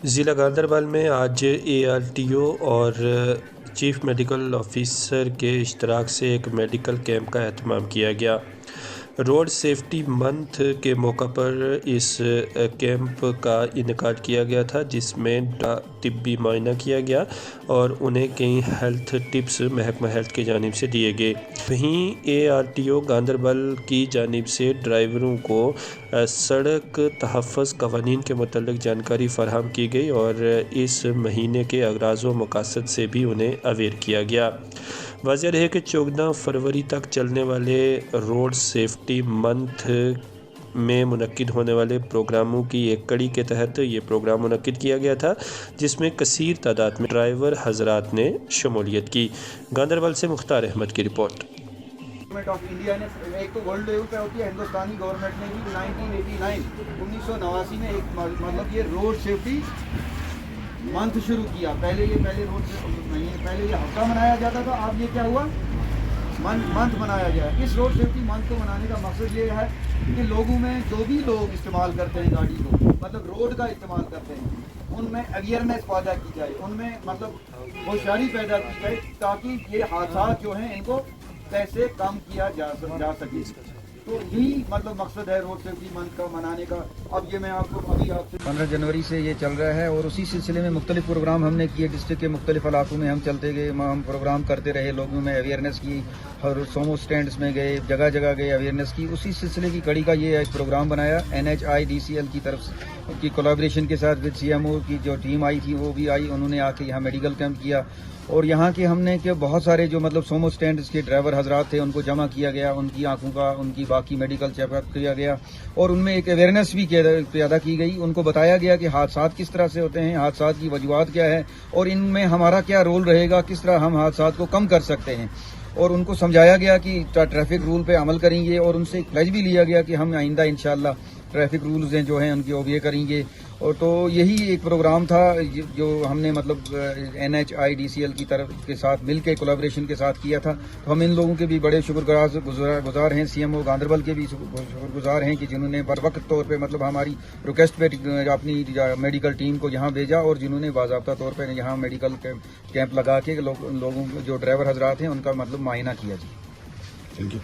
ضلع گاندربل میں آج ARTO اور چیف میڈیکل آفیسر کے اشتراک سے ایک میڈیکل کیمپ کا اہتمام کیا گیا۔ روڈ سیفٹی منتھ کے موقع پر اس کیمپ کا انعقاد کیا گیا تھا، جس میں طبی معائنہ کیا گیا اور انہیں کئی ہیلتھ ٹپس محکمہ ہیلتھ کی جانب سے دیے گئے۔ وہیں ARTO گاندربل کی جانب سے ڈرائیوروں کو سڑک تحفظ قوانین کے متعلق جانکاری فراہم کی گئی اور اس مہینے کے اغراض و مقاصد سے بھی انہیں اویئر کیا گیا۔ واضح رہے کہ 14 فروری تک چلنے والے روڈ سیفٹی منتھ میں منعقد ہونے والے پروگراموں کی ایک کڑی کے تحت یہ پروگرام منعقد کیا گیا تھا، جس میں کثیر تعداد میں ڈرائیور حضرات نے شمولیت کی۔ گاندربل سے مختار احمد کی رپورٹ۔ گورنمنٹ آف انڈیا نے ایک تو ورلڈ لیول پہ ہوتی ہے، ہندوستانی گورنمنٹ نے بھی 1989 میں ایک مطلب یہ روڈ سیفٹی منتھ شروع کیا۔ پہلے یہ ہفتہ منایا جاتا تھا، اب یہ کیا ہوا، منتھ منایا گیا۔ اس روڈ سیفٹی منتھ کو منانے کا مقصد یہ ہے کہ لوگوں میں جو بھی لوگ استعمال کرتے ہیں گاڑی کو، مطلب روڈ کا استعمال کرتے ہیں، ان میں اویئرنیس پیدا کی جائے، ان میں مطلب ہوشیاری پیدا کی جائے، تاکہ یہ حادثات جو ہیں ان کو کیسے کم کیا جا سکے۔ تو یہی مطلب مقصد ہے روڈ سیفٹی منتھ کا منانے کا۔ اب یہ میں آپ کو ابھی 15 جنوری سے یہ چل رہا ہے، اور اسی سلسلے میں مختلف پروگرام ہم نے کیے۔ ڈسٹرکٹ کے مختلف علاقوں میں ہم چلتے گئے، ہم پروگرام کرتے رہے، لوگوں میں اویئرنیس کی، اور سومو سٹینڈز میں گئے، جگہ جگہ گئے، اویئرنیس کی۔ اسی سلسلے کی کڑی کا یہ ایک پروگرام بنایا NHIDCL کی طرف کی کولیبریشن کے ساتھ، وتھ CMO کی جو ٹیم آئی تھی وہ بھی آئی، انہوں نے آ کے یہاں میڈیکل کیمپ کیا، اور یہاں کے ہم نے کہ بہت سارے جو مطلب سومو سٹینڈز کے ڈرائیور حضرات تھے ان کو جمع کیا گیا، ان کی آنکھوں کا، ان کی باقی میڈیکل چیک اپ کیا گیا، اور ان میں ایک اویئرنیس بھی پیدا کی گئی۔ ان کو بتایا گیا کہ حادثات کس طرح سے ہوتے ہیں، حادثات کی وجوہات کیا ہے، اور ان میں ہمارا کیا رول رہے گا، کس طرح ہم حادثات کو کم کر سکتے ہیں، اور ان کو سمجھایا گیا کہ ٹریفک رول پہ عمل کریں گے، اور ان سے ایک پلیج بھی لیا گیا کہ ہم آئندہ انشاءاللہ ٹریفک رولز ہیں جو ہیں ان کی اوبے کریں گے۔ اور تو یہی ایک پروگرام تھا جو ہم نے مطلب NHIDCL کی طرف کے ساتھ مل کے کولیبریشن کے ساتھ کیا تھا۔ تو ہم ان لوگوں کے بھی بڑے شکر گزار ہیں، CMO گاندربل کے بھی شکر گزار ہیں کہ جنہوں نے بر وقت طور پہ مطلب ہماری ریکویسٹ پہ اپنی میڈیکل ٹیم کو یہاں بھیجا، اور جنہوں نے باضابطہ طور پہ یہاں میڈیکل کیمپ لگا کے لوگوں جو ڈرائیور حضرات ہیں ان کا مطلب معائنہ کیا۔ جی تھینک یو۔